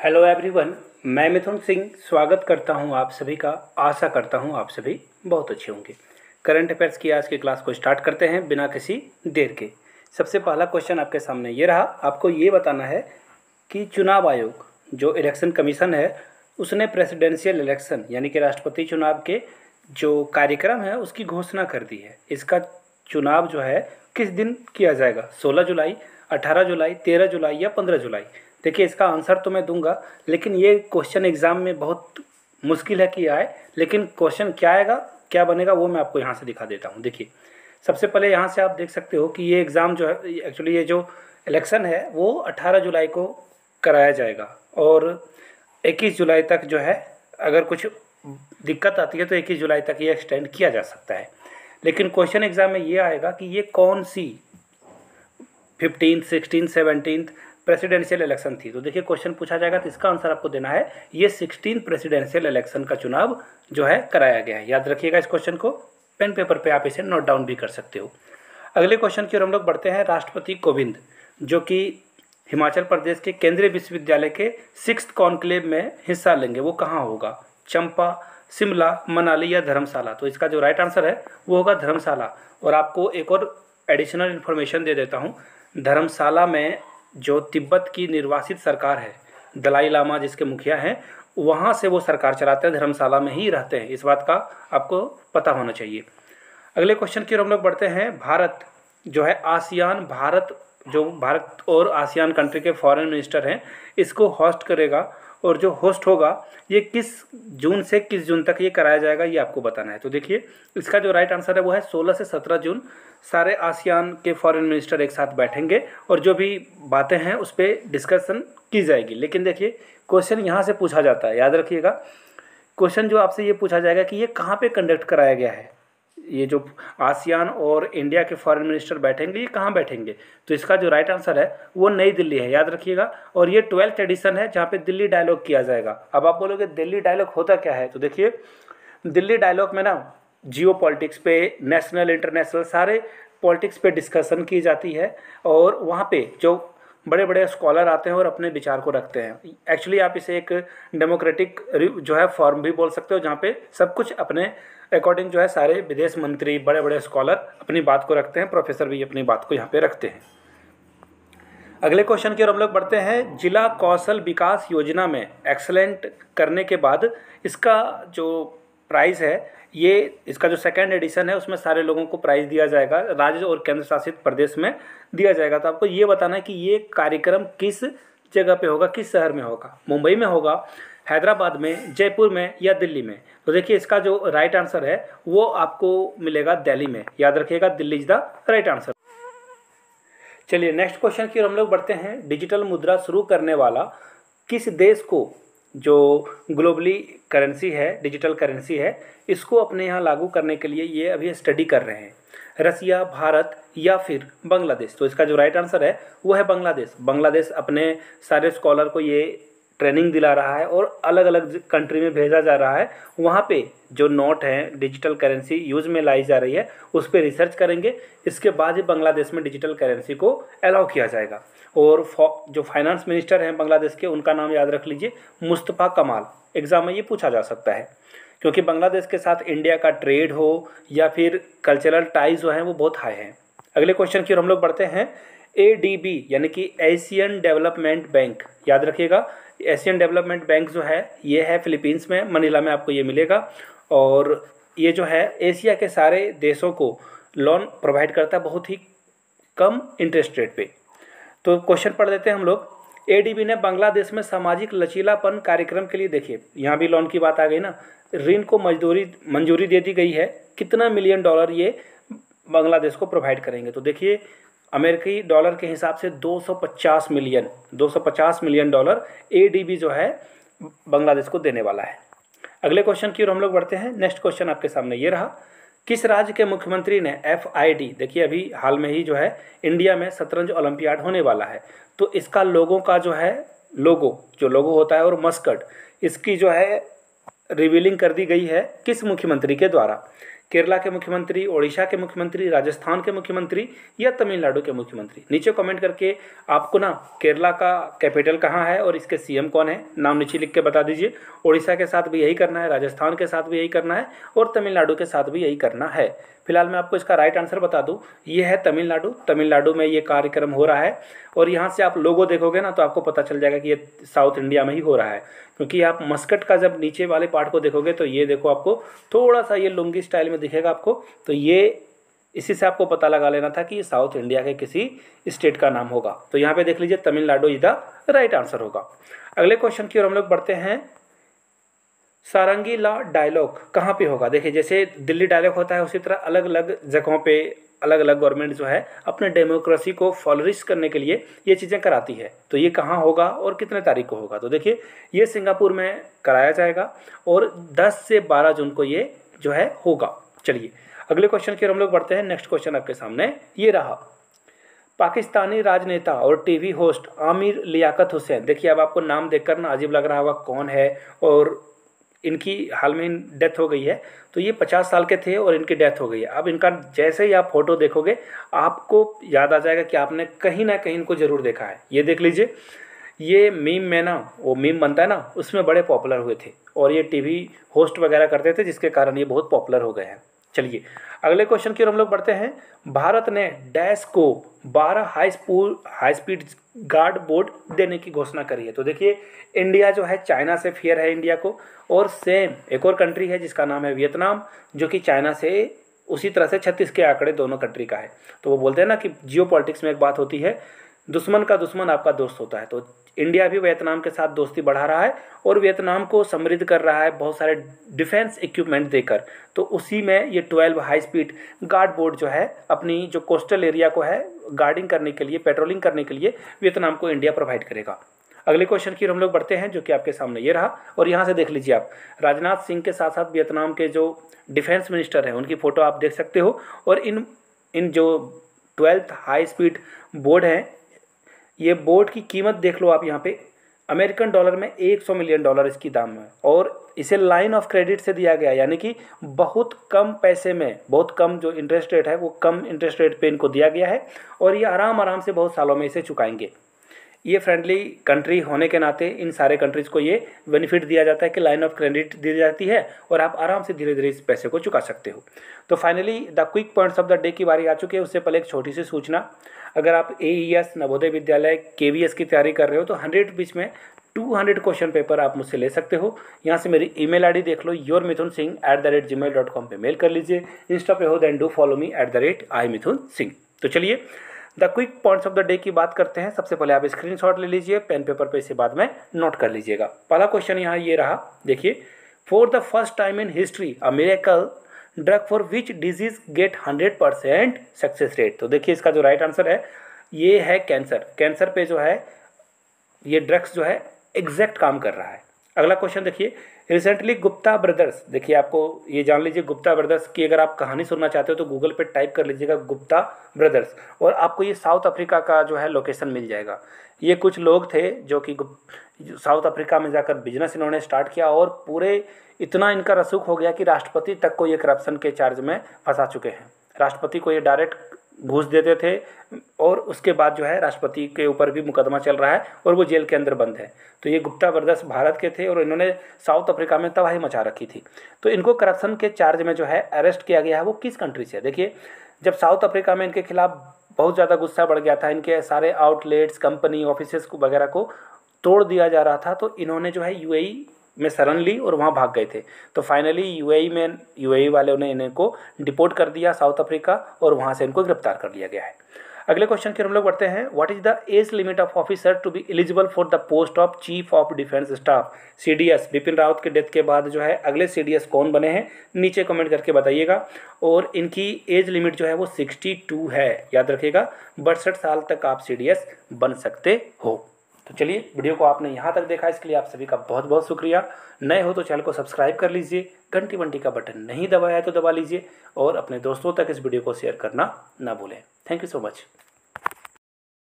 Hello everyone. मैं मिथुन सिंह स्वागत करता हूं आप सभी का। आशा करता हूं आप सभी बहुत अच्छे होंगे। करंट अफेयर्स की आज की क्लास को स्टार्ट करते हैं बिना किसी देर के। सबसे पहला क्वेश्चन आपके सामने ये रहा। आपको ये बताना है कि चुनाव आयोग जो इलेक्शन कमीशन है उसने प्रेसिडेंशियल इलेक्शन यानी कि राष्ट्रपति चुनाव के जो कार्यक्रम है उसकी घोषणा कर दी है। इसका चुनाव जो है किस दिन किया जाएगा? 16 जुलाई, 18 जुलाई, 13 जुलाई या 15 जुलाई? देखिए, इसका आंसर तो मैं दूंगा, लेकिन ये क्वेश्चन एग्जाम में बहुत मुश्किल है कि आए। लेकिन क्वेश्चन क्या आएगा, क्या बनेगा, वो मैं आपको यहाँ से दिखा देता हूँ। देखिए, सबसे पहले यहाँ से आप देख सकते हो कि ये एग्ज़ाम जो है, एक्चुअली ये जो इलेक्शन है वो 18 जुलाई को कराया जाएगा और 21 जुलाई तक जो है, अगर कुछ दिक्कत आती है तो 21 जुलाई तक ये एक्सटेंड किया जा सकता है। लेकिन क्वेश्चन एग्जाम में ये आएगा कि ये कौन सी 15, 16, 17 प्रेसिडेंशियल इलेक्शन थी। तो देखिए, क्वेश्चन पूछा जाएगा तो इसका आंसर आपको देना है ये 16 प्रेसिडेंशियल इलेक्शन का चुनाव जो है कराया गया है। याद रखिएगा इस क्वेश्चन को, पेन पेपर पे आप इसे नोट डाउन भी कर सकते हो। अगले क्वेश्चन की ओर हम लोग बढ़ते हैं। राष्ट्रपति कोविंद जो कि हिमाचल प्रदेश के केंद्रीय विश्वविद्यालय के 6th कॉन्क्लेव में हिस्सा लेंगे, वो कहाँ होगा? चंपा, शिमला, मनाली या धर्मशाला? तो इसका जो राइट आंसर है वो होगा धर्मशाला। और आपको एक और एडिशनल इन्फॉर्मेशन दे देता हूँ। धर्मशाला में जो तिब्बत की निर्वासित सरकार है, दलाई लामा जिसके मुखिया हैं, वहाँ से वो सरकार चलाते हैं, धर्मशाला में ही रहते हैं। इस बात का आपको पता होना चाहिए। अगले क्वेश्चन की ओर हम लोग बढ़ते हैं। भारत जो है आसियान, भारत और आसियान कंट्री के फॉरेन मिनिस्टर हैं, इसको होस्ट करेगा। और जो होस्ट होगा ये किस जून से किस जून तक ये कराया जाएगा, ये आपको बताना है। तो देखिए, इसका जो राइट आंसर है वो है 16 से 17 जून। सारे आसियान के फॉरेन मिनिस्टर एक साथ बैठेंगे और जो भी बातें हैं उस पर डिस्कशन की जाएगी। लेकिन देखिए, क्वेश्चन यहाँ से पूछा जाता है, याद रखिएगा। क्वेश्चन जो आपसे ये पूछा जाएगा कि ये कहाँ पे कंडक्ट कराया गया है, ये जो आसियान और इंडिया के फॉरेन मिनिस्टर बैठेंगे ये कहाँ बैठेंगे? तो इसका जो राइट आंसर है वो नई दिल्ली है, याद रखिएगा। और ये 12th एडिशन है जहाँ पे दिल्ली डायलॉग किया जाएगा। अब आप बोलोगे दिल्ली डायलॉग होता क्या है? तो देखिए, दिल्ली डायलॉग में ना जियो पॉलिटिक्स पे, नेशनल इंटरनेशनल सारे पॉलिटिक्स पे डिस्कशन की जाती है और वहाँ पे जो बड़े बड़े स्कॉलर आते हैं और अपने विचार को रखते हैं। एक्चुअली आप इसे एक डेमोक्रेटिक जो है फॉर्म भी बोल सकते हो, जहाँ पे सब कुछ अपने अकॉर्डिंग जो है सारे विदेश मंत्री, बड़े बड़े स्कॉलर अपनी बात को रखते हैं, प्रोफेसर भी अपनी बात को यहाँ पे रखते हैं। अगले क्वेश्चन की ओर हम लोग बढ़ते हैं। जिला कौशल विकास योजना में एक्सलेंट करने के बाद इसका जो प्राइज़ है, ये इसका जो 2nd एडिशन है उसमें सारे लोगों को प्राइज़ दिया जाएगा, राज्य और केंद्र शासित प्रदेश में दिया जाएगा। तो आपको ये बताना है कि ये कार्यक्रम किस जगह पे होगा, किस शहर में होगा? मुंबई में होगा, हैदराबाद में, जयपुर में या दिल्ली में? तो देखिए, इसका जो राइट आंसर है वो आपको मिलेगा दिल्ली में। याद रखिएगा, Delhi is the right answer. चलिए, नेक्स्ट क्वेश्चन की ओर हम लोग बढ़ते हैं। डिजिटल मुद्रा शुरू करने वाला किस देश को जो ग्लोबली करेंसी है, डिजिटल करेंसी है, इसको अपने यहाँ लागू करने के लिए ये अभी स्टडी कर रहे हैं? रसिया, भारत या फिर बांग्लादेश? तो इसका जो राइट आंसर है वो है बांग्लादेश। बांग्लादेश अपने सारे स्कॉलर को ये ट्रेनिंग दिला रहा है और अलग अलग कंट्री में भेजा जा रहा है। वहाँ पे जो नोट हैं, डिजिटल करेंसी यूज़ में लाई जा रही है, उस पर रिसर्च करेंगे। इसके बाद ही बांग्लादेश में डिजिटल करेंसी को अलाउ किया जाएगा। और जो फाइनेंस मिनिस्टर हैं बांग्लादेश के, उनका नाम याद रख लीजिए, मुस्तफ़ा कमाल। एग्ज़ाम में ये पूछा जा सकता है क्योंकि बांग्लादेश के साथ इंडिया का ट्रेड हो या फिर कल्चरल टाइज जो हैं वो बहुत हाई हैं। अगले क्वेश्चन की ओर हम लोग बढ़ते हैं। ADB यानी कि एशियन डेवलपमेंट बैंक, याद रखिएगा, एशियन डेवलपमेंट बैंक जो है ये है फिलीपींस में, मनीला में आपको ये मिलेगा। और ये जो है एशिया के सारे देशों को लोन प्रोवाइड करता है बहुत ही कम इंटरेस्ट रेट पे। तो क्वेश्चन पढ़ लेते हैं हम लोग। ADB ने बांग्लादेश में सामाजिक लचीलापन कार्यक्रम के लिए, देखिए यहाँ भी लोन की बात आ गई ना, ऋण को मंजूरी दे दी गई है। कितना मिलियन डॉलर ये बांग्लादेश को प्रोवाइड करेंगे? तो देखिए, अमेरिकी डॉलर के हिसाब से 250 मिलियन डॉलर ADB जो है बांग्लादेश को देने वाला है। अगले क्वेश्चन की ओर हम लोग बढ़ते हैं। नेक्स्ट क्वेश्चन आपके सामने ये रहा। किस राज्य के मुख्यमंत्री ने FID, देखिए अभी हाल में ही जो है इंडिया में शतरंज ओलंपियाड होने वाला है, तो इसका लोगों का जो है लोगो होता है और मस्कट, इसकी जो है रिवीलिंग कर दी गई है किस मुख्यमंत्री के द्वारा? केरला के मुख्यमंत्री, ओडिशा के मुख्यमंत्री, राजस्थान के मुख्यमंत्री या तमिलनाडु के मुख्यमंत्री? नीचे कमेंट करके आपको ना केरला का कैपिटल कहाँ है और इसके सीएम कौन है, नाम नीचे लिख के बता दीजिए। ओडिशा के साथ भी यही करना है, राजस्थान के साथ भी यही करना है और तमिलनाडु के साथ भी यही करना है। फिलहाल मैं आपको इसका राइट आंसर बता दूं, ये है तमिलनाडु। तमिलनाडु में ये कार्यक्रम हो रहा है और यहाँ से आप लोगो देखोगे ना तो आपको पता चल जाएगा कि ये साउथ इंडिया में ही हो रहा है, क्योंकि आप मस्कट का जब नीचे वाले पार्ट को देखोगे तो ये देखो आपको थोड़ा सा ये लुंगी स्टाइल में दिखेगा आपको, तो ये इसी से आपको पता लगा लेना था कि ये साउथ इंडिया के किसी स्टेट का नाम होगा। तो यहाँ पे देख लीजिए Tamil Nadu is the right answer होगा। अगले क्वेश्चन की ओर हम लोग बढ़ते हैं। सारंगी ला डायलॉग कहाँ पे होगा? देखिए जैसे दिल्ली डायलॉग होता है उसी तरह अलग अलग जगहों पे अलग अलग गवर्नमेंट जो है अपने डेमोक्रेसी को फ्लोरिश करने के लिए ये चीज़ें कराती है। तो ये कहाँ होगा और कितने तारीख को होगा? तो देखिए ये सिंगापुर में कराया जाएगा और 10 से 12 जून को ये जो है होगा। चलिए अगले क्वेश्चन की ओर हम लोग बढ़ते हैं। नेक्स्ट क्वेश्चन आपके सामने ये रहा। पाकिस्तानी राजनेता और टीवी होस्ट आमिर लियाकत हुसैन, देखिए अब आपको नाम देखकर ना अजीब लग रहा होगा कौन है, और इनकी हाल में डेथ हो गई है। तो ये 50 साल के थे और इनकी डेथ हो गई है। अब इनका जैसे ही आप फोटो देखोगे आपको याद आ जाएगा कि आपने कहीं ना कहीं इनको ज़रूर देखा है। ये देख लीजिए, ये मीम में ना वो मीम बनता है ना उसमें बड़े पॉपुलर हुए थे और ये टीवी होस्ट वगैरह करते थे जिसके कारण ये बहुत पॉपुलर हो गए हैं। चलिए अगले क्वेश्चन की ओर हम लोग बढ़ते हैं। भारत ने डैश को 12 हाई स्पीड गार्ड बोर्ड देने की घोषणा करी है। तो देखिए इंडिया जो है चाइना से फेयर है इंडिया को, और सेम एक और कंट्री है जिसका नाम है वियतनाम, जो कि चाइना से उसी तरह से 36 के आंकड़े दोनों कंट्री का है। तो वो बोलते हैं ना कि जियो पॉलिटिक्स में एक बात होती है, दुश्मन का दुश्मन आपका दोस्त होता है। तो इंडिया भी वियतनाम के साथ दोस्ती बढ़ा रहा है और वियतनाम को समृद्ध कर रहा है बहुत सारे डिफेंस इक्विपमेंट देकर। तो उसी में ये 12 हाई स्पीड गार्ड बोर्ड जो है अपनी जो कोस्टल एरिया को है गार्डिंग करने के लिए, पेट्रोलिंग करने के लिए वियतनाम को इंडिया प्रोवाइड करेगा। अगले क्वेश्चन की हम लोग बढ़ते हैं जो कि आपके सामने ये रहा, और यहाँ से देख लीजिए आप राजनाथ सिंह के साथ साथ वियतनाम के जो डिफेंस मिनिस्टर हैं उनकी फ़ोटो आप देख सकते हो। और इन जो 12th हाई स्पीड बोर्ड हैं, ये बोर्ड की कीमत देख लो आप यहाँ पे अमेरिकन डॉलर में $100 मिलियन इसकी दाम है, और इसे लाइन ऑफ क्रेडिट से दिया गया, यानी कि बहुत कम पैसे में, बहुत कम जो इंटरेस्ट रेट है वो कम इंटरेस्ट रेट पे इनको दिया गया है और ये आराम से बहुत सालों में इसे चुकाएंगे। ये फ्रेंडली कंट्री होने के नाते इन सारे कंट्रीज़ को ये बेनिफिट दिया जाता है कि लाइन ऑफ क्रेडिट दी जाती है और आप आराम से धीरे धीरे इस पैसे को चुका सकते हो। तो finally the quick points of the day की बारी आ चुकी है। उससे पहले एक छोटी सी सूचना, अगर आप AES नवोदय विद्यालय KVS की तैयारी कर रहे हो तो 100 बीच में 200 क्वेश्चन पेपर आप मुझसे ले सकते हो। यहाँ से मेरी ईमेल ID देख लो, yourmithunsingh@gmail.com पे मेल कर लीजिए। इंस्टा पे हो then do follow me @iMithunSingh। तो चलिए the quick points of the day की बात करते हैं। सबसे पहले आप स्क्रीनशॉट ले लीजिए, पेन पेपर पे इसे बाद में नोट कर लीजिएगा। पहला क्वेश्चन यहाँ ये रहा, देखिए, for the first time in history a miracle drug for which disease get 100% success rate. तो देखिए इसका जो राइट आंसर है ये है कैंसर। कैंसर पे जो है ये ड्रग्स जो है एग्जैक्ट काम कर रहा है। अगला क्वेश्चन देखिए, रिसेंटली गुप्ता ब्रदर्स, देखिए आपको ये जान लीजिए गुप्ता ब्रदर्स की अगर आप कहानी सुनना चाहते हो तो गूगल पे टाइप कर लीजिएगा गुप्ता ब्रदर्स और आपको ये साउथ अफ्रीका का जो है लोकेशन मिल जाएगा। ये कुछ लोग थे जो कि साउथ अफ्रीका में जाकर बिजनेस इन्होंने स्टार्ट किया और पूरे इतना इनका रसूख हो गया कि राष्ट्रपति तक को ये करप्शन के चार्ज में फंसा चुके हैं। राष्ट्रपति को ये डायरेक्ट घूस देते थे और उसके बाद जो है राष्ट्रपति के ऊपर भी मुकदमा चल रहा है और वो जेल के अंदर बंद है। तो ये गुप्ता ब्रदर्स भारत के थे और इन्होंने साउथ अफ्रीका में तबाही मचा रखी थी। तो इनको करप्शन के चार्ज में जो है अरेस्ट किया गया है। वो किस कंट्री से है? देखिए, जब साउथ अफ्रीका में इनके खिलाफ बहुत ज़्यादा गुस्सा बढ़ गया था, इनके सारे आउटलेट्स, कंपनी, ऑफिसेस को वगैरह को तोड़ दिया जा रहा था, तो इन्होंने जो है UAE में शरण ली और वहाँ भाग गए थे। तो फाइनली UAE वालों ने इनको डिपोर्ट कर दिया साउथ अफ्रीका और वहाँ से इनको गिरफ्तार कर लिया गया है। अगले क्वेश्चन की हम लोग बढ़ते हैं। What is the age limit of officer to be eligible for the post of chief of defence staff CDS? Bipin Rawat के डेथ के बाद जो है अगले CDS कौन बने हैं, नीचे कमेंट करके बताइएगा। और इनकी एज लिमिट जो है वो 62 है, याद रखिएगा। 62 साल तक आप CDS बन सकते हो। तो चलिए, वीडियो को आपने यहाँ तक देखा, इसके लिए आप सभी का बहुत बहुत शुक्रिया। नए हो तो चैनल को सब्सक्राइब कर लीजिए, घंटी का बटन नहीं दबाया है तो दबा लीजिए और अपने दोस्तों तक इस वीडियो को शेयर करना ना भूलें। Thank you so much.